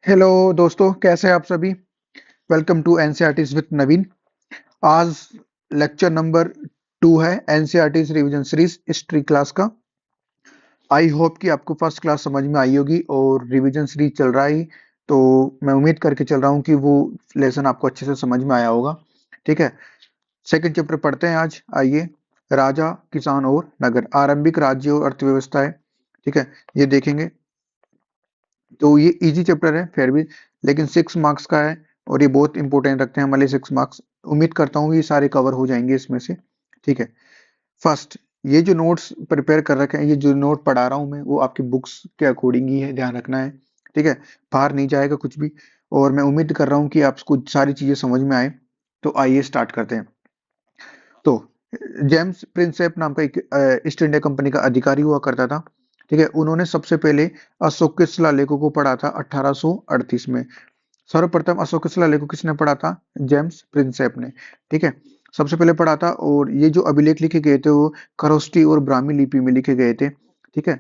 Hello दोस्तों, कैसे हैं आप सभी। Welcome to NCERT with Naveen. आज लेक्चर नंबर 2 है NCERT revision series history class का। आई होप कि आपको फर्स्ट क्लास समझ में आई होगी और रिवीजन सीरीज चल रहा है, तो मैं उम्मीद करके चल रहा हूँ कि वो लेसन आपको अच्छे से समझ में आया होगा। ठीक है, सेकंड चैप्टर पढ़ते हैं आज। आइए, राजा, किसान और नगर, आरंभिक राज्य और अर्थव्यवस्था है। ठीक है, ये देखेंगे। तो ये इजी चैप्टर है फिर भी, लेकिन 6 मार्क्स का है और ये बहुत इंपॉर्टेंट रखते हैं हमारे लिए 6 मार्क्स। उम्मीद करता हूँ ये सारे कवर हो जाएंगे इसमें से। ठीक है, फर्स्ट, ये जो नोट्स प्रिपेयर कर रखे हैं, ये जो नोट पढ़ा रहा हूँ मैं, वो आपकी बुक्स के अकॉर्डिंग ही है, ध्यान रखना है। ठीक है, बाहर नहीं जाएगा कुछ भी। और मैं उम्मीद कर रहा हूँ कि आपको सारी चीजें समझ में आए। तो आइए स्टार्ट करते हैं। तो जेम्स प्रिंसेप नाम का एक ईस्ट इंडिया कंपनी का अधिकारी हुआ करता था। ठीक है, उन्होंने सबसे पहले अशोक के शिलालेखों को पढ़ा था 1838 में। सर्वप्रथम अशोक के शिलालेख को किसने पढ़ा था? जेम्स प्रिंसेप ने। ठीक है, सबसे पहले पढ़ा था। और ये जो अभिलेख लिखे गए थे वो खरोष्टी और ब्राह्मी लिपि में लिखे गए थे। ठीक है,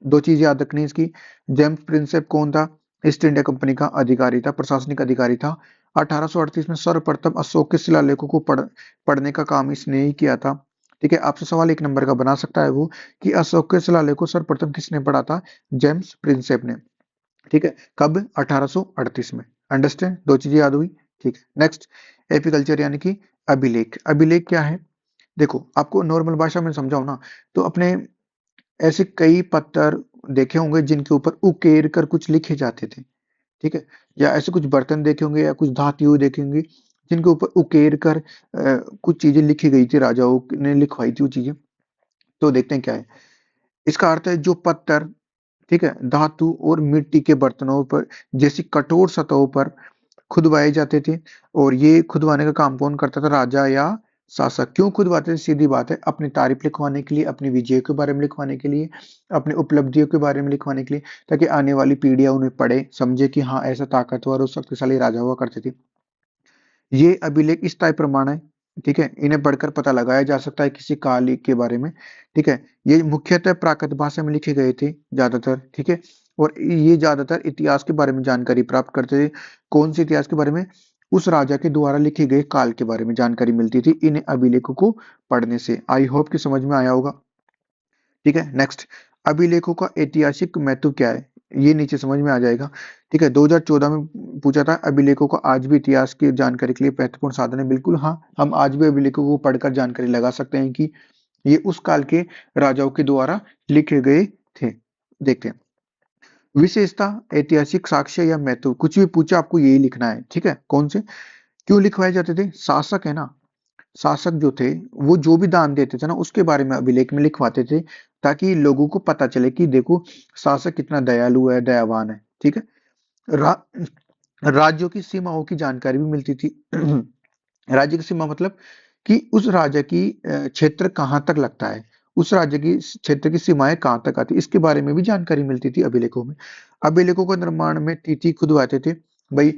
दो चीज याद रखनी है इसकी। जेम्स प्रिंसेप कौन था? ईस्ट इंडिया कंपनी का अधिकारी था, प्रशासनिक अधिकारी था। 1838 में सर्वप्रथम अशोक के शिलालेखों को पढ़ने का काम इसने ही किया था। ठीक है, आपसे सवाल एक नंबर का बना सकता है वो, कि अशोक के शिलालेख को सर्वप्रथम किसने पढ़ा था? जेम्स प्रिंसेप ने। ठीक है, कब? 1838 में। अंडरस्टैंड, दो चीजें याद हुई। ठीक है, नेक्स्ट, एपिकल्चर यानी कि अभिलेख। अभिलेख क्या है? देखो, आपको नॉर्मल भाषा में समझाओ ना, तो अपने ऐसे कई पत्थर देखे होंगे जिनके ऊपर उकेर कर कुछ लिखे जाते थे। ठीक है, या ऐसे कुछ बर्तन देखे होंगे या कुछ धातु देखे होंगे जिनके ऊपर उकेर कर कुछ चीजें लिखी गई थी, राजाओं ने लिखवाई थी वो चीजें। तो देखते हैं क्या है इसका अर्थ। है जो पत्थर, ठीक है, धातु और मिट्टी के बर्तनों पर जैसी कठोर सतहों पर खुदवाए जाते थे। और ये खुदवाने का काम कौन करता था? राजा या शासक। क्यों खुदवाते थे? सीधी बात है, अपनी तारीफ लिखवाने के लिए, अपनी विजय के बारे में लिखवाने के लिए, अपनी उपलब्धियों के बारे में लिखवाने के लिए, ताकि आने वाली पीढ़ियां उन्हें पढ़े, समझे कि हाँ, ऐसा ताकतवर और शक्तिशाली राजा हुआ करते थे। ये अभिलेख इस टाइप प्रमाण है। ठीक है, इन्हें पढ़कर पता लगाया जा सकता है किसी काल के बारे में। ठीक है, ये मुख्यतः प्राकृत भाषा में लिखे गए थे ज्यादातर। ठीक है, और ये ज्यादातर इतिहास के बारे में जानकारी प्राप्त करते थे। कौन से इतिहास के बारे में? उस राजा के द्वारा लिखे गए काल के बारे में जानकारी मिलती थी इन अभिलेखों को पढ़ने से। आई होप कि समझ में आया होगा। ठीक है, नेक्स्ट, अभिलेखों का ऐतिहासिक महत्व क्या है? ये नीचे समझ में आ जाएगा। ठीक है, 2014 में पूछा था, अभिलेखों का आज भी इतिहास की जानकारी के लिए महत्वपूर्ण साधन है। बिल्कुल हाँ, हम आज भी अभिलेखों को पढ़कर जानकारी लगा सकते हैं कि ये उस काल के राजाओं के द्वारा लिखे गए थे। देखते हैं, विशेषता, ऐतिहासिक साक्ष्य या महत्व, कुछ भी पूछा आपको यही लिखना है। ठीक है, कौन से, क्यों लिखवाए जाते थे? शासक है ना, शासक जो थे वो जो भी दान देते थे ना, उसके बारे में अभिलेख में लिखवाते थे, ताकि लोगों को पता चले कि देखो, शासक कितना दयालु है, दयावान है। ठीक है, रा, राज्यों की सीमाओं की जानकारी भी मिलती थी। राज्य की सीमा मतलब कि उस राज्य की क्षेत्र कहाँ तक लगता है, उस राज्य की क्षेत्र की सीमाएं कहाँ तक आती, इसके बारे में भी जानकारी मिलती थी अभिलेखों में। अभिलेखों का निर्माण में तिथि खुदवाते थे। भाई,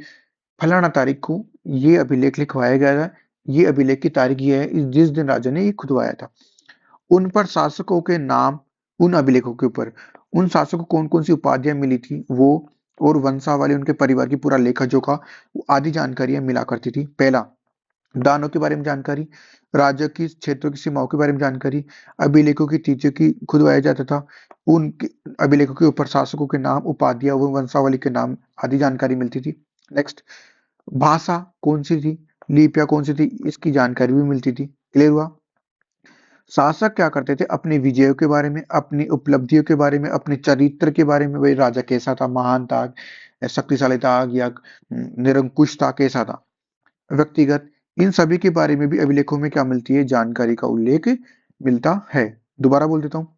फलाना तारीख को ये अभिलेख लिखवाया गया था, ये अभिलेख की तारीख ये है, जिस दिन राजा ने ये खुदवाया था। उन पर शासकों के नाम, उन अभिलेखों के ऊपर उन शासकों को कौन कौन सी उपाधियां मिली थी वो, और वंशावली, उनके परिवार की पूरा लेखा जोखा, आदि जानकारियां मिला करती थी। पहला, दानों के बारे में जानकारी, राज्य की क्षेत्रों की सीमाओं के बारे में जानकारी, अभिलेखों की तिथियों की खुदवाया जाता था। उन अभिलेखों के ऊपर शासकों के नाम, उपाधियां व वंशावली के नाम आदि जानकारी मिलती थी। नेक्स्ट, भाषा कौन सी थी, लिपियां कौन सी थी, इसकी जानकारी भी मिलती थी। क्लियर हुआ? शासक क्या करते थे? अपनी विजयों के बारे में, अपनी उपलब्धियों के बारे में, अपने चरित्र के बारे में, भाई राजा कैसा था, महान था, शक्तिशाली था, या निरंकुश था, कैसा था, व्यक्तिगत, इन सभी के बारे में भी अभिलेखों में क्या मिलती है? जानकारी का उल्लेख मिलता है। दोबारा बोल देता हूँ,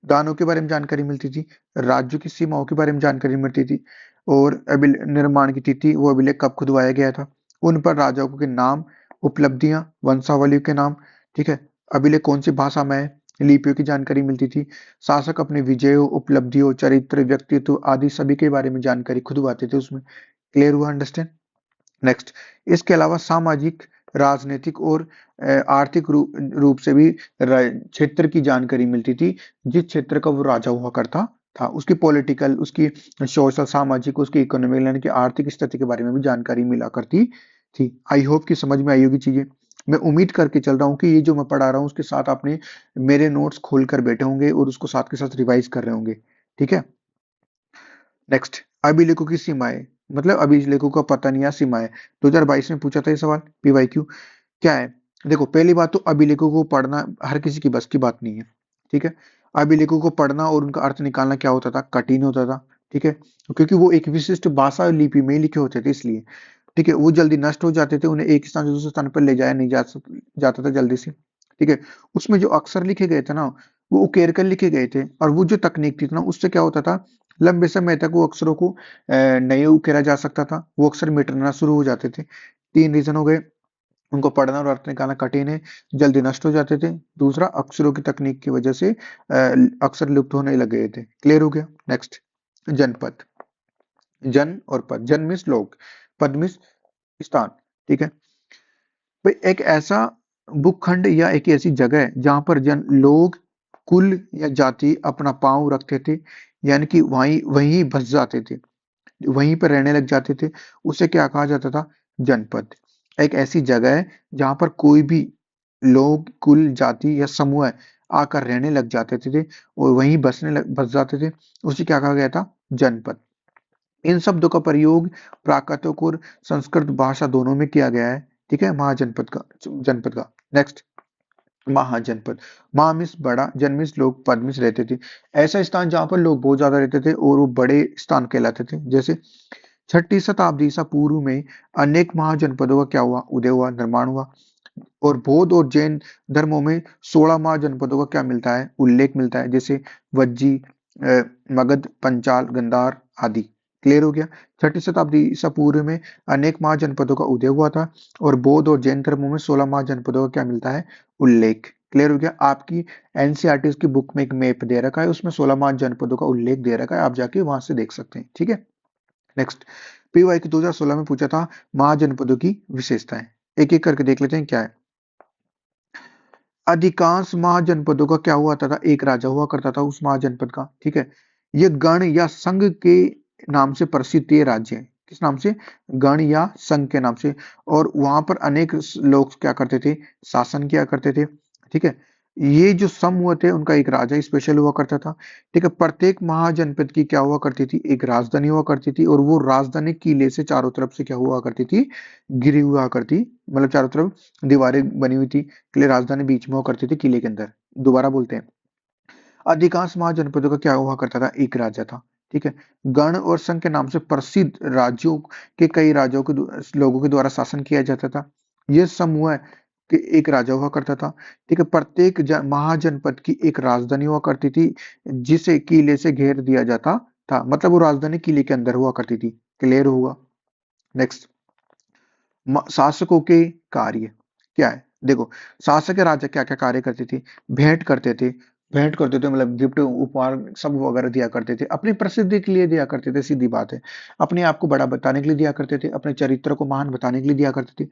दानों के बारे में जानकारी मिलती थी, राज्यों की सीमाओं के बारे में जानकारी मिलती थी, और निर्माण की तिथि, वो अभिलेख कब खुदवाया गया था, उन पर राजाओं के नाम, उपलब्धियां, वंशावलियों के नाम। ठीक है, अभिलेख कौन सी भाषा में है, लिपियों की जानकारी मिलती थी। शासक अपने विजयों, उपलब्धियों, चरित्र, व्यक्तित्व आदि सभी के बारे में जानकारी खुदवाते थे उसमें। क्लियर हुआ? अंडरस्टैंड? नेक्स्ट, इसके अलावा सामाजिक, राजनीतिक और आर्थिक रूप से भी क्षेत्र की जानकारी मिलती थी, जिस क्षेत्र का वो राजा हुआ करता था। उसकी पॉलिटिकल, उसकी सोशल, सामाजिक, उसकी इकोनॉमिक यानी कि आर्थिक स्थिति के बारे में भी जानकारी मिला करती थी। आई होप कि समझ में आई होगी चीजें। मैं उम्मीद करके चल रहा हूँ कि ये जो मैं पढ़ा रहा हूँ उसके साथ आपने मेरे नोट्स खोल कर बैठे होंगे और उसको साथ के साथ रिवाइज कर रहे होंगे। ठीक है, नेक्स्ट, अभिलेखों की सीमाएं, मतलब अभिलेखों का पतन या सीमाएं। 2022 में पूछा था ये सवाल, पीवाईक्यू। क्या है? देखो, पहली बात तो अभिलेखों को पढ़ना हर किसी की बस की बात नहीं है। ठीक है, अभिलेखों को पढ़ना और उनका अर्थ निकालना क्या होता था, कठिन होता था। ठीक है, क्योंकि वो एक विशिष्ट भाषा और लिपि में लिखे होते थे, इसलिए। ठीक है, वो जल्दी नष्ट हो जाते थे, उन्हें एक स्थान से दूसरे स्थान पर ले जाया नहीं जाता था जल्दी से। ठीक है, उसमें जो अक्षर लिखे गए थे ना, वो उकेर कर लिखे गए थे, और वो जो तकनीक थी ना, उससे क्या होता था, लंबे समय तक वो अक्षरों को नहीं उकेरा जा सकता था, वो अक्षर मिटना शुरू हो जाते थे। 3 रीजन हो गए, उनको पढ़ना और अर्थ निकालना कठिन है, जल्दी नष्ट हो जाते थे, दूसरा अक्षरों की तकनीक की वजह से अक्षर लुप्त होने लग गए थे। क्लियर हो गया? नेक्स्ट, जनपद। जन और पद, जन मीन्स लोग, पद मीन्स स्थान। ठीक है भाई, एक ऐसा भूखंड या एक ऐसी जगह है जहां पर जन, लोग, कुल या जाति अपना पांव रखते थे, यानी कि वहीं वहीं बस जाते थे, वहीं पर रहने लग जाते थे। उसे क्या कहा जाता था? जनपद। एक ऐसी जगह है जहां पर कोई भी लोग, कुल, जाति या समूह आकर रहने लग जाते थे और वहीं बस जाते थे, उसे क्या कहा गया था? जनपद। इन शब्दों का प्रयोग प्राकृतिक और संस्कृत भाषा दोनों में किया गया है। ठीक है, महाजनपद का, जनपद का। नेक्स्ट, महाजनपद। महा मीन्स बड़ा, जन मीन्स लोग, पद मीन्स रहते थे। ऐसा स्थान जहां पर लोग बहुत ज्यादा रहते थे और वो बड़े स्थान कहलाते थे। जैसे 6ठी शताब्दी ईसा पूर्व में अनेक महाजनपदों का क्या हुआ? उदय हुआ, निर्माण हुआ। और बौद्ध और जैन धर्मों में 16 महाजनपदों का क्या मिलता है? उल्लेख मिलता है, जैसे वज्जी, मगध, पंचाल, गंधार आदि। क्लियर हो गया? 6ठी शताब्दी ईसा पूर्व में अनेक महाजनपदों का उदय हुआ था, और बौद्ध और जैन धर्मों में 16 महाजनपदों का क्या मिलता है? उल्लेख। क्लियर हो गया? आपकी एनसीईआरटी की बुक में एक मैप दे रखा है, उसमें 16 महाजनपदों का उल्लेख दे रखा है, आप जाके वहां से देख सकते हैं। ठीक है, नेक्स्ट, पीवाई की 2016 में पूछा था महाजनपदों की विशेषताएं। एक एक करके देख लेते हैं क्या है। अधिकांश महाजनपदों का क्या हुआ था? एक राजा हुआ करता था उस महाजनपद का। ठीक है, ये गण या संघ के नाम से प्रसिद्ध ये राज्य है। किस नाम से? गण या संघ के नाम से। और वहां पर अनेक लोग क्या करते थे? शासन किया करते थे। ठीक है, ये जो समूह थे उनका एक राजा स्पेशल हुआ करता था। ठीक है, प्रत्येक महाजनपद की क्या हुआ करती थी? एक राजधानी हुआ करती थी, और वो राजधानी किले से चारों तरफ से क्या हुआ करती थी? घिरी हुआ करती, मतलब चारों तरफ दीवारें बनी हुई थी। किले, राजधानी बीच में हुआ करती थी किले के अंदर। दोबारा बोलते हैं, अधिकांश महाजनपदों का क्या हुआ करता था? एक राजा था। ठीक है, गण और संघ के नाम से प्रसिद्ध राज्यों के कई राजाओं के लोगों के द्वारा शासन किया जाता था। यह समूह के एक राजा हुआ करता था। ठीक है, प्रत्येक महाजनपद की एक राजधानी हुआ करती थी, जिसे किले से घेर दिया जाता था, मतलब वो राजधानी किले के अंदर हुआ करती थी। क्लियर होगा? नेक्स्ट, शासकों के कार्य क्या है? देखो, शासक या राजा क्या क्या कार्य करते थे? भेंट करते थे, भेंट करते थे मतलब गिफ्ट, उपहार सब वगैरह दिया करते थे, अपनी प्रसिद्धि के लिए दिया करते थे, सीधी बात है। अपने आप को बड़ा बताने के लिए दिया करते थे, अपने चरित्र को महान बताने के लिए दिया करते थे।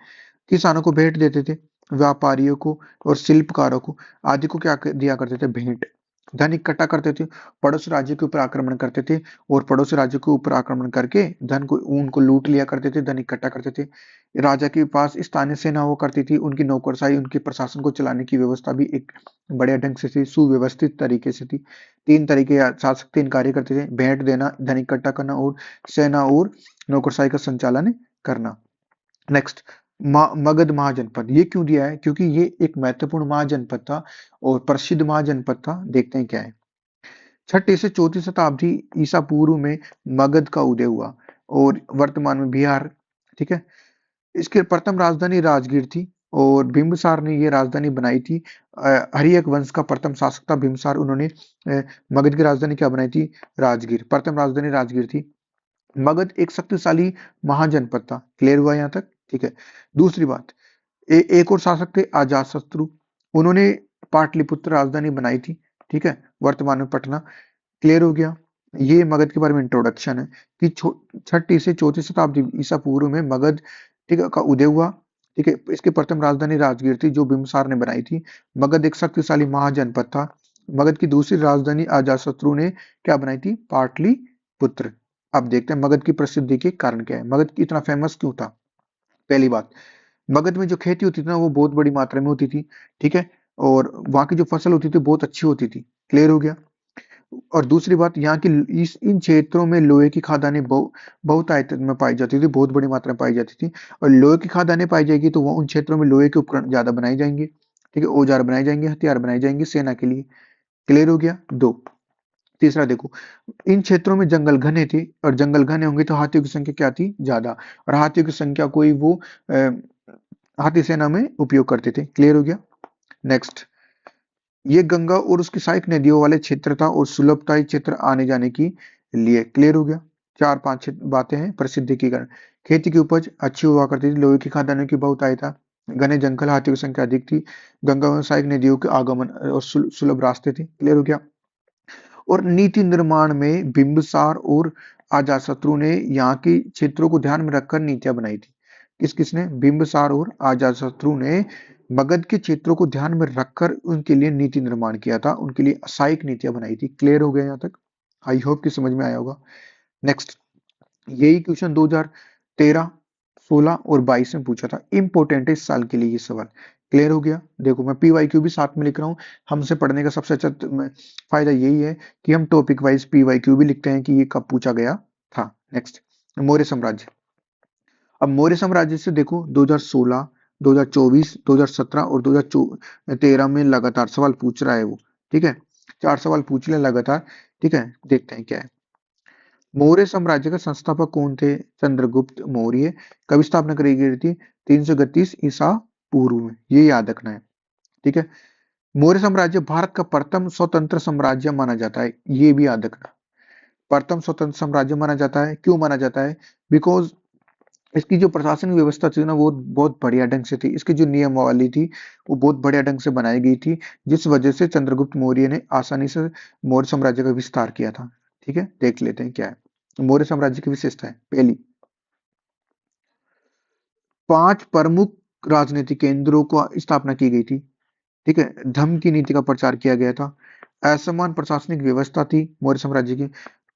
किसानों को भेंट देते थे, व्यापारियों को और शिल्पकारों को आदि को क्या दिया करते थे? भेंट। धन इकट्ठा करते थे, पड़ोसी राज्य के ऊपर आक्रमण करते थे, और पड़ोसी राज्य के ऊपर आक्रमण करके धन को, उनको लूट लिया करते थे, धन इकट्ठा करते थे। राजा के पास स्थानीय सेना हुआ करती थी, उनकी नौकरशाही, उनके प्रशासन को चलाने की व्यवस्था भी एक बढ़िया ढंग से थी, सुव्यवस्थित तरीके से थी। 3 तरीके शासक 3 कार्य करते थे: भेंट देना, धन इकट्ठा करना और सेना और नौकरशाही का संचालन करना। नेक्स्ट, मगध महाजनपद, ये क्यों दिया है? क्योंकि ये एक महत्वपूर्ण महाजनपद था और प्रसिद्ध महाजनपद था। देखते हैं क्या है। 6ठी से 4ठी शताब्दी ईसा पूर्व में मगध का उदय हुआ, और वर्तमान में बिहार। ठीक है, इसकी प्रथम राजधानी राजगीर थी, और बिंबिसार ने ये राजधानी बनाई थी। हर्यक वंश का प्रथम शासक था बिंबिसार, उन्होंने मगध की राजधानी क्या बनाई थी? राजगीर। प्रथम राजधानी राजगीर थी। मगध एक शक्तिशाली महाजनपद था। क्लियर हुआ यहाँ तक? ठीक है, दूसरी बात, एक और शासक थे अजातशत्रु, उन्होंने पाटलिपुत्र राजधानी बनाई थी। ठीक है, वर्तमान में पटना। क्लियर हो गया? ये मगध के बारे में इंट्रोडक्शन है कि 6ठी से 4ठी शताब्दी ईसा पूर्व में मगध, ठीक है, का उदय हुआ। ठीक है, इसकी प्रथम राजधानी राजगीर थी जो बिंबिसार ने बनाई थी। मगध एक शक्तिशाली महाजनपद था, मगध की दूसरी राजधानी अजातशत्रु ने क्या बनाई थी? पाटलिपुत्र। अब देखते हैं मगध की प्रसिद्धि के कारण क्या है, मगध इतना फेमस क्यों था। पहली बात, मगध में जो खेती होती थी ना वो बहुत बड़ी मात्रा में होती थी, ठीक है, और वहां की जो फसल होती थी बहुत अच्छी होती थी। क्लियर हो गया। और दूसरी बात, यहाँ की इस इन क्षेत्रों में लोहे की खदानें बहुत आयतन में पाई जाती थी, बहुत बड़ी मात्रा में पाई जाती थी। और लोहे की खदानें पाई जाएगी तो वो उन क्षेत्रों में लोहे के उपकरण ज्यादा बनाए जाएंगे, ठीक है, औजार बनाए जाएंगे, हथियार बनाए जाएंगे सेना के लिए। क्लियर हो गया। दो, तीसरा देखो, इन क्षेत्रों में जंगल घने थे, और जंगल घने होंगे तो हाथियों की संख्या क्या थी? ज्यादा। और हाथियों की संख्या कोई वो हाथी सेना में उपयोग करते थे। क्लियर हो गया। नेक्स्ट, ये गंगा और उसकी सहायक नदियों वाले क्षेत्र था और सुलभ था ये क्षेत्र आने जाने की लिए। क्लियर हो गया। चार पांच बातें हैं प्रसिद्धि के कारण। खेती की उपज अच्छी हुआ करती थी, लोहे की खदानों की बहुतायत, घने जंगल, हाथियों की संख्या अधिक थी, गंगा और सहायक नदियों के आगमन और सुलभ रास्ते थे। क्लियर हो गया। और नीति निर्माण में बिंबिसार और अजातशत्रु ने यहाँ के क्षेत्रों को ध्यान में रखकर नीतियां बनाई थी। किसने? बिंबिसार और अजातशत्रु ने मगध के क्षेत्रों को ध्यान में रखकर उनके लिए नीति निर्माण किया था, उनके लिए असायिक नीतियां बनाई थी। क्लियर हो गया यहाँ तक? आई होप कि समझ में आया होगा। नेक्स्ट, यही क्वेश्चन 2013, 16 और 22 में पूछा था, इंपॉर्टेंट है इस साल के लिए ये सवाल। क्लियर हो गया। देखो मैं पीवाईक्यू भी साथ में लिख रहा हूँ। हमसे पढ़ने का सबसे अच्छा फायदा यही है कि हम टॉपिक वाइज पीवाईक्यू भी लिखते हैं कि ये कब पूछा गया था। नेक्स्ट, मौर्य साम्राज्य। अब मौर्य साम्राज्य से देखो 2016, 2024, 2017 और 2013 में लगातार सवाल पूछ रहा है वो, ठीक है, 4 सवाल पूछ ले लगातार। ठीक है, देखते हैं क्या है। मौर्य साम्राज्य का संस्थापक कौन थे? चंद्रगुप्त मौर्य। कब स्थापना करी गई थी? 331 ईसा पूर्व में, ये याद रखना है। ठीक है, मौर्य साम्राज्य भारत का प्रथम स्वतंत्र साम्राज्य माना जाता है, ये भी याद रखना। प्रथम स्वतंत्र साम्राज्य माना जाता है, क्यों माना जाता है? बिकॉज इसकी जो प्रशासनिक व्यवस्था थी ना वो बहुत बढ़िया ढंग से थी, इसकी जो नियमावली थी वो बहुत बढ़िया ढंग से बनाई गई थी, जिस वजह से चंद्रगुप्त मौर्य ने आसानी से मौर्य साम्राज्य का विस्तार किया था। ठीक है, देख लेते हैं क्या है मौर्य साम्राज्य की विशेषताएं। पहली, 5 प्रमुख राजनीतिक केंद्रों को स्थापना की गई थी। ठीक है, धम्म की नीति का प्रचार किया गया था। असमान प्रशासनिक व्यवस्था थी मौर्य साम्राज्य की।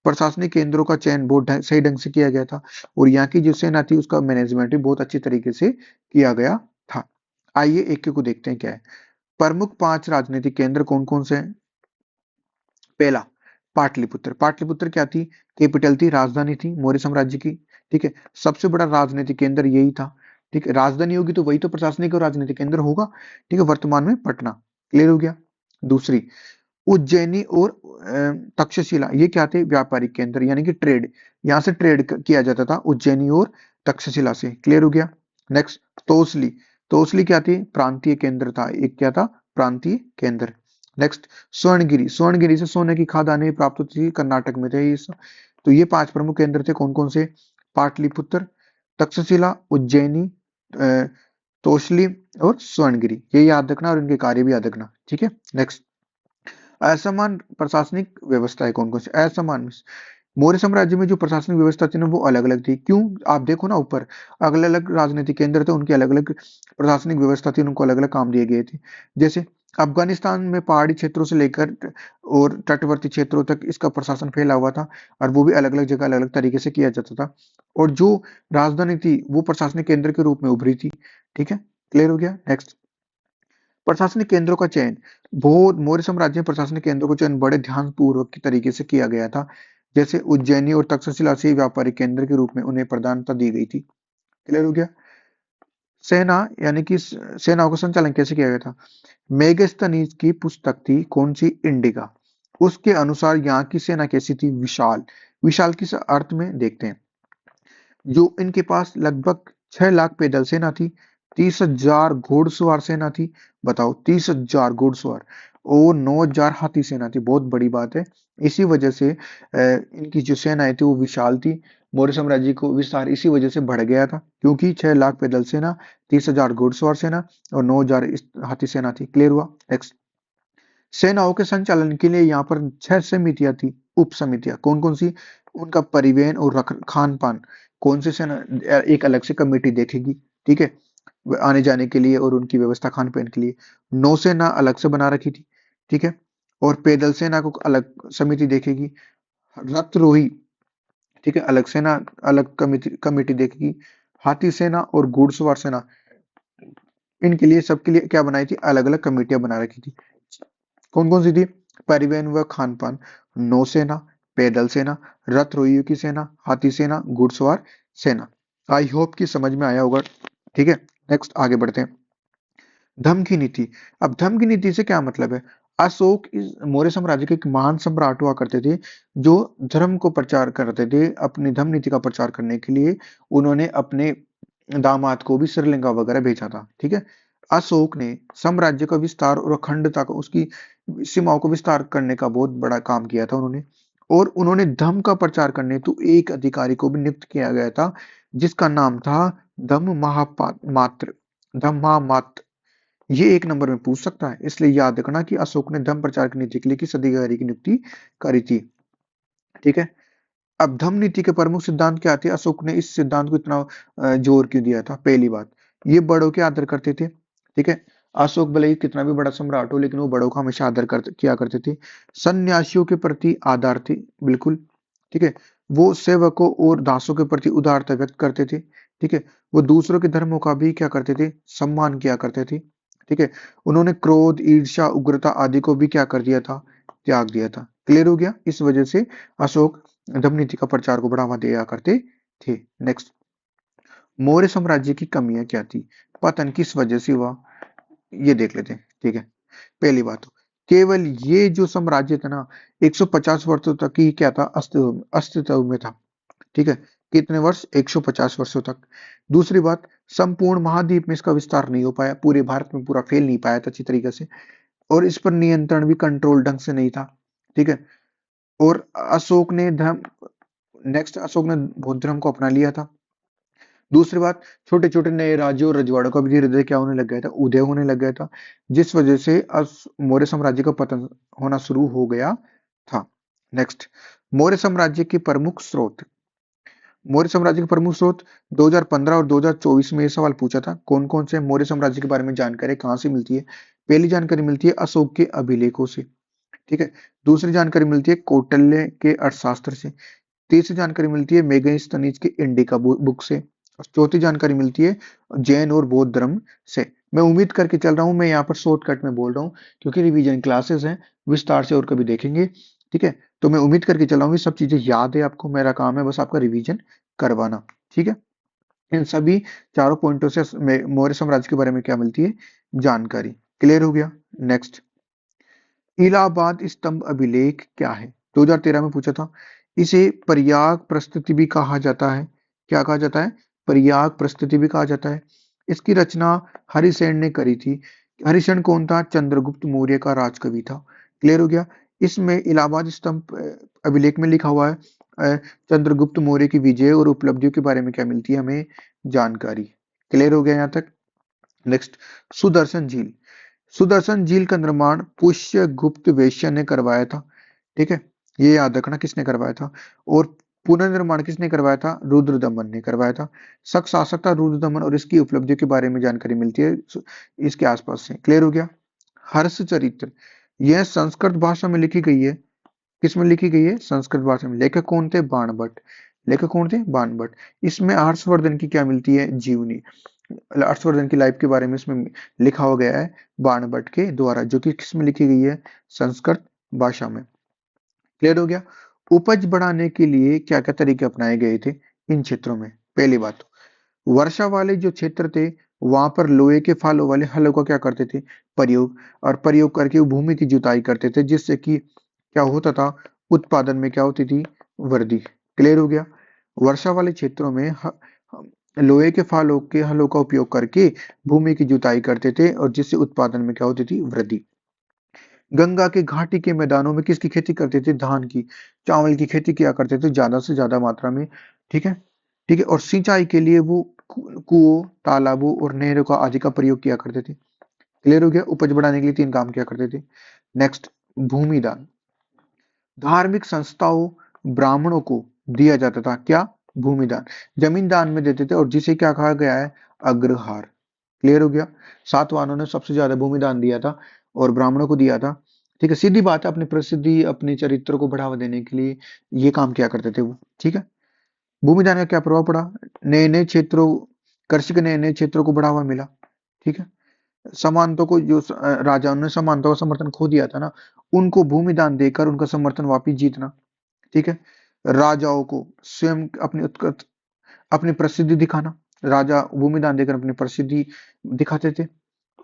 प्रशासनिक केंद्रों का चयन बहुत सही ढंग से किया गया था, और यहाँ की जो सेना थी उसका मैनेजमेंट भी बहुत अच्छी तरीके से किया गया था। आइए एक एक को देखते हैं क्या है। प्रमुख 5 राजनीतिक केंद्र कौन कौन से हैं? पहला, पाटलिपुत्र। पाटलिपुत्र क्या थी? कैपिटल थी, राजधानी थी मौर्य साम्राज्य की। ठीक है, सबसे बड़ा राजनीतिक केंद्र यही था। ठीक है, राजधानी होगी तो वही तो प्रशासनिक और राजनीतिक केंद्र होगा। ठीक है, वर्तमान में पटना। क्लियर हो गया। दूसरी, उज्जैनी और तक्षशिला, ये क्या थे? व्यापारिक केंद्र, यानी कि ट्रेड, यहाँ से ट्रेड किया जाता था उज्जैनी और तक्षशिला से। क्लियर हो गया। नेक्स्ट, तोसली। तोसली क्या थी? प्रांतीय केंद्र था, एक क्या था? प्रांतीय केंद्र। नेक्स्ट, स्वर्णगिरी। स्वर्णगिरी से सोने की खादानें प्राप्त होती थी, कर्नाटक में थे ये सब। तो ये 5 प्रमुख केंद्र थे, कौन कौन से? पाटलिपुत्र, तक्षशिला, उज्जैनी, अ, तोसली और स्वर्णगिरी। ये याद रखना और इनके कार्य भी याद रखना। ठीक है। नेक्स्ट, असमान प्रशासनिक व्यवस्था है कौन कौन सी? असमान, मौर्य साम्राज्य में जो प्रशासनिक व्यवस्था थी ना वो अलग अलग थी। क्यों? आप देखो ना ऊपर, अलग अलग राजनीतिक केंद्र थे, उनकी अलग अलग प्रशासनिक व्यवस्था थी, उनको अलग अलग काम दिए गए थे। जैसे अफगानिस्तान में पहाड़ी क्षेत्रों से लेकर और तटवर्ती क्षेत्रों तक इसका प्रशासन फैला हुआ था, और वो भी अलग अलग जगह अलग अलग तरीके से किया जाता था। और जो राजधानी थी वो प्रशासनिक केंद्र के रूप में उभरी थी। ठीक है, क्लियर हो गया। नेक्स्ट, प्रशासनिक केंद्रों का चयन, बहुत मौर्य साम्राज्य में प्रशासनिक केंद्रों का चयन बड़े ध्यानपूर्वक की तरीके से किया गया था। जैसे उज्जैनी और तक्षशिला से व्यापारिक केंद्र के रूप में उन्हें प्रधानता दी गई थी। क्लियर हो गया। सेना, यानी कि सेनाओं का संचालन कैसे किया गया था? मेगस्थनीज की पुस्तक थी कौन सी? इंडिका। उसके अनुसार यहाँ की सेना कैसी थी? विशाल। विशाल किस अर्थ में देखते हैं। जो इनके पास लगभग 6 लाख पैदल सेना थी, 30,000 घोड़सवार सेना थी, बताओ 30,000 घोड़सवार, और 9,000 हाथी सेना थी। बहुत बड़ी बात है। इसी वजह से इनकी जो सेनाएं थी वो विशाल थी। मौर्य साम्राज्य को विस्तार इसी वजह से बढ़ गया था, क्योंकि 6 लाख पैदल सेना, 30,000 घोड़सवार सेना और 9,000 हाथी सेना थी। क्लियर हुआ। नेक्स्ट, सेनाओं के संचालन के लिए यहाँ पर 6 समितियां थी, उप समितियां कौन कौन सी? उनका परिवहन और खान पान, कौन सी सेना एक अलग से कमेटी देखेगी। ठीक है, आने जाने के लिए और उनकी व्यवस्था खान पान के लिए। नौसेना अलग से बना रखी थी। ठीक है, और पैदल सेना को अलग समिति देखेगी। रथरोही, ठीक है, अलग सेना, अलग कमिटी कमेटी देखेगी। हाथी सेना और घुड़सवार सेना, इनके लिए सबके लिए क्या बनाई थी, अलग अलग कमेटियां बना रखी थी। कौन कौन सी थी, परिवहन व खान पान, नौसेना, पैदल सेना, रथरोहियों की सेना, हाथी सेना, घुड़सवार सेना। आई होप कि समझ में आया होगा। ठीक है, नेक्स्ट आगे बढ़ते हैं। धम्म की नीति। अब धम्म की नीति से क्या मतलब है, अशोक इस मौर्य साम्राज्य के एक महान सम्राट हुआ करते थे जो धर्म को प्रचार करते थे। अपनी धम्म नीति का प्रचार करने के लिए उन्होंने अपने दामाद को भी श्रीलंका वगैरह भेजा था। ठीक है, अशोक ने साम्राज्य का विस्तार और अखंडता को, उसकी सीमाओं को विस्तार करने का बहुत बड़ा काम किया था उन्होंने। और उन्होंने धम्म का प्रचार करने हेतु एक अधिकारी को भी नियुक्त किया गया था जिसका नाम था धम्म महामात्र। धम्मामात्र, ये एक नंबर में पूछ सकता है, इसलिए याद रखना कि अशोक ने धम्म प्रचार की नीति के लिए किस अधिकारी की नियुक्ति करी थी। ठीक है, अब धम्म नीति के प्रमुख सिद्धांत क्या थे, अशोक ने इस सिद्धांत को इतना जोर क्यों दिया था। पहली बात, ये बड़ों के आदर करते थे। ठीक है, अशोक भले ही कितना भी बड़ा सम्राट हो लेकिन वो बड़ों का हमेशा आदर किया करते थे। सन्यासियों के प्रति आदर थे, बिल्कुल। ठीक है, वो सेवकों और दासों के प्रति उदारता व्यक्त करते थे। ठीक है, वो दूसरों के धर्मों का भी क्या करते थे, सम्मान किया करते थे। ठीक है, उन्होंने क्रोध, ईर्ष्या, उग्रता आदि को भी क्या कर दिया था, त्याग दिया था। क्लियर हो गया, इस वजह से अशोक धम्म नीति का प्रचार को बढ़ावा दिया करते थे। नेक्स्ट, मौर्य साम्राज्य की कमियां क्या थी, पतन किस वजह से हुआ, ये देख लेते हैं। ठीक है, पहली बात, केवल ये जो साम्राज्य था ना 150 वर्षों तक ही क्या था, अस्तित्व में था। ठीक है, कितने वर्ष, 150 वर्षों तक। दूसरी बात, संपूर्ण महाद्वीप में इसका विस्तार नहीं हो पाया, पूरे भारत में पूरा फैल नहीं पाया था अच्छी तरीके से। और इस पर नियंत्रण भी, कंट्रोल ढंग से नहीं था। ठीक है, और अशोक ने धर्म, नेक्स्ट, अशोक ने बौद्ध धर्म को अपना लिया था। दूसरी बात, छोटे छोटे नए राज्यों और रजवाड़ों का भी धीरे धीरे क्या होने लग गया था, उदय होने लग गया था, जिस वजह से मौर्य साम्राज्य का पतन होना शुरू हो गया था। नेक्स्ट, मौर्य साम्राज्य के प्रमुख स्रोत। मौर्य साम्राज्य के प्रमुख स्रोत 2015 और 2024 में ये सवाल पूछा था, कौन कौन से मौर्य साम्राज्य के बारे में जानकारी कहाँ से मिलती है। पहली जानकारी मिलती है अशोक के अभिलेखों से। ठीक है, दूसरी जानकारी मिलती है कौटिल्य के अर्थशास्त्र से। तीसरी जानकारी मिलती है मेगस्थनीज के इंडिका बुक से। और चौथी जानकारी मिलती है जैन और बौद्ध धर्म से। मैं उम्मीद करके चल रहा हूँ, मैं यहाँ पर शॉर्टकट में बोल रहा हूँ क्योंकि रिवीजन क्लासेस हैं, विस्तार से और कभी देखेंगे। ठीक है, तो मैं उम्मीद करके चल रहा हूँ, सब चीजें याद है आपको, मेरा काम है बस आपका रिवीजन करवाना। ठीक है, इन सभी चारों पॉइंटों से मौर्य साम्राज्य के बारे में क्या मिलती है, जानकारी। क्लियर हो गया। नेक्स्ट, इलाहाबाद स्तंभ अभिलेख क्या है, 2013 में पूछा था। इसे प्रयाग प्रस्तुति भी कहा जाता है। क्या कहा जाता है, प्रयाग प्रस्तुति भी कहा जाता है। इसकी रचना हरिसेन ने करी थी। हरिसेन कौन था, चंद्रगुप्त मौर्य का राजकवि था। क्लियर हो गया। इसमें इलाहाबाद स्तंभ अभिलेख में लिखा हुआ है चंद्रगुप्त मौर्य की विजय और उपलब्धियों के बारे में क्या मिलती है हमें, जानकारी। क्लियर हो गया यहाँ तक। नेक्स्ट, सुदर्शन झील। सुदर्शन झील का निर्माण पुष्यगुप्त वेश्या ने करवाया था। ठीक है, ये याद रखना किसने करवाया था। और पुनर्निर्माण किसने करवाया था, रुद्रदमन ने करवाया था। शक शासक था रुद्रदमन और इसकी उपलब्धियों के बारे में जानकारी मिलती है इसके आसपास से। क्लियर हो गया। हर्ष चरित्र, यह संस्कृत भाषा में लिखी गई है। किस में लिखी गई है, संस्कृत भाषा में। लेखक कौन थे, बाणभट्ट। लेखक कौन थे, बाणभट्ट। इसमें हर्षवर्धन की क्या मिलती है, जीवनी। हर्षवर्धन की लाइफ के बारे में इसमें लिखा हो गया है बाणभट्ट के द्वारा, जो कि किस में लिखी गई है, संस्कृत भाषा में। क्लियर हो गया। उपज बढ़ाने के लिए क्या क्या तरीके अपनाए गए थे इन क्षेत्रों में। पहली बात, वर्षा वाले जो क्षेत्र थे वहां पर लोहे के फालों वाले हलों का क्या करते थे, प्रयोग। और प्रयोग करके वो भूमि की जुताई करते थे, जिससे कि क्या होता था, उत्पादन में क्या होती थी, वृद्धि। क्लियर हो गया। वर्षा वाले क्षेत्रों में लोहे के फालों के हलों का उपयोग करके भूमि की जुताई करते थे और जिससे उत्पादन में क्या होती थी, वृद्धि। गंगा के घाटी के मैदानों में किसकी खेती करते थे, धान की, चावल की खेती किया करते थे ज्यादा से ज्यादा मात्रा में। ठीक है, ठीक है, और सिंचाई के लिए वो कुओं, तालाबों और नहरों का आदि का प्रयोग किया करते थे। क्लियर हो गया। उपज बढ़ाने के लिए तीन काम किया करते थे। नेक्स्ट, भूमिदान। धार्मिक संस्थाओं, ब्राह्मणों को दिया जाता था क्या, भूमिदान। जमीन दान में देते थे और जिसे क्या कहा गया है, अग्रहार। क्लियर हो गया। सातवाहनों ने सबसे ज्यादा भूमिदान दिया था और ब्राह्मणों को दिया था। ठीक है, सीधी बात है, अपनी प्रसिद्धि, अपने चरित्र को बढ़ावा देने के लिए ये काम किया करते थे वो। ठीक है। भूमिदान का क्या प्रभाव पड़ा? नए नए क्षेत्रों, कृषि के नए नए क्षेत्रों को बढ़ावा मिला। ठीक है। सामंतों को जो राजाओं ने सामंतों का समर्थन खो दिया था ना, उनको भूमिदान देकर उनका समर्थन वापिस जीतना। ठीक है। राजाओं को स्वयं अपनी उत्कट अपनी प्रसिद्धि दिखाना। राजा भूमिदान देकर अपनी प्रसिद्धि दिखाते थे।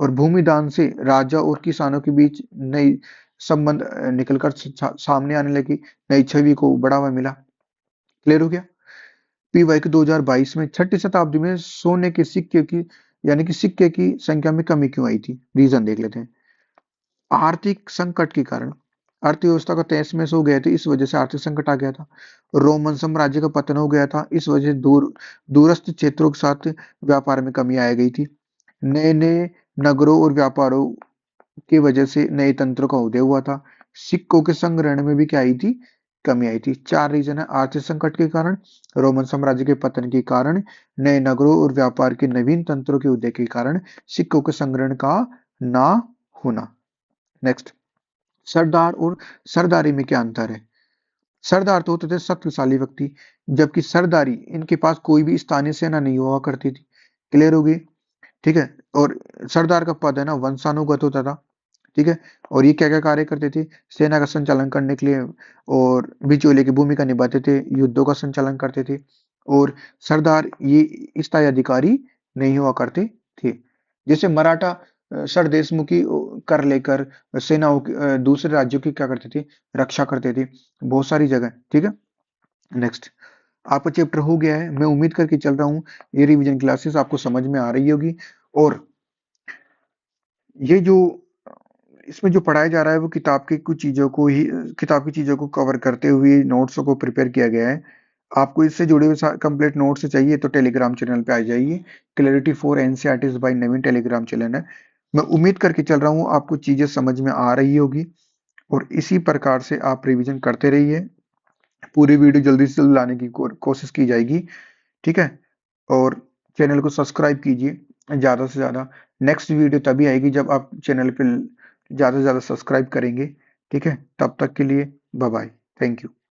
और भूमिदान से राजा और किसानों के बीच नई संबंध निकलकर सामने आने लगी, नई छवि को बढ़ावा मिला। क्लियर हो गया? पीवाई के 2022 में छठी शताब्दी में सोने के सिक्के की, यानी कि सिक्के की संख्या में कमी क्यों आई थी? रीजन देख लेते हैं। आर्थिक संकट के कारण अर्थव्यवस्था का तहस-नहस हो गया था, इस वजह से आर्थिक संकट आ गया था। रोमन साम्राज्य का पतन हो गया था, इस वजह से दूरस्थ क्षेत्रों के साथ व्यापार में कमी आ गई थी। नए-नए नगरों और व्यापारों की वजह से नए तंत्रों का उदय हुआ था। सिक्कों के संग्रहण में भी क्या आई थी? कमी आई थी। 4 रीजन है: आर्थिक संकट के कारण, रोमन साम्राज्य के पतन के कारण, नए नगरों और व्यापार के नवीन तंत्रों के उदय के कारण, सिक्कों के संग्रहण का ना होना। नेक्स्ट, सरदार और सरदारी में क्या अंतर है? सरदार तो होते थे शक्तिशाली व्यक्ति, जबकि सरदारी, इनके पास कोई भी स्थानीय सेना नहीं हुआ करती थी। क्लियर होगी? ठीक है। और सरदार का पद है ना वंशानुगत होता था। ठीक है। और ये क्या क्या कार्य करते थे? सेना का संचालन करने के लिए और बिचौलिए की भूमिका निभाते थे, युद्धों का संचालन करते थे। और सरदार ये स्थायी अधिकारी नहीं हुआ करते थे। जैसे मराठा सर देशमुखी कर लेकर सेनाओं की दूसरे राज्यों की क्या करते थे? रक्षा करते थे बहुत सारी जगह। ठीक है। नेक्स्ट, आपका चैप्टर हो गया है। मैं उम्मीद करके चल रहा हूँ ये रिवीजन क्लासेस आपको समझ में आ रही होगी। और ये जो इसमें जो पढ़ाया जा रहा है वो किताब की चीज़ों को कवर करते हुए नोट्सों को प्रिपेयर किया गया है। आपको इससे जुड़े हुए कंप्लीट नोट्स चाहिए तो टेलीग्राम चैनल पे आ जाइए। Clarity for NCERT by Naveen Telegram channel है। मैं उम्मीद करके चल रहा हूँ आपको चीज़ें समझ में आ रही होगी और इसी प्रकार से आप रिवीजन करते रहिए। पूरी वीडियो जल्दी से जल्दी लाने की कोशिश की जाएगी। ठीक है। और चैनल को सब्सक्राइब कीजिए ज़्यादा से ज़्यादा। नेक्स्ट वीडियो तभी आएगी जब आप चैनल पे ज़्यादा से ज़्यादा सब्सक्राइब करेंगे। ठीक है। तब तक के लिए बाय बाय। Thank you.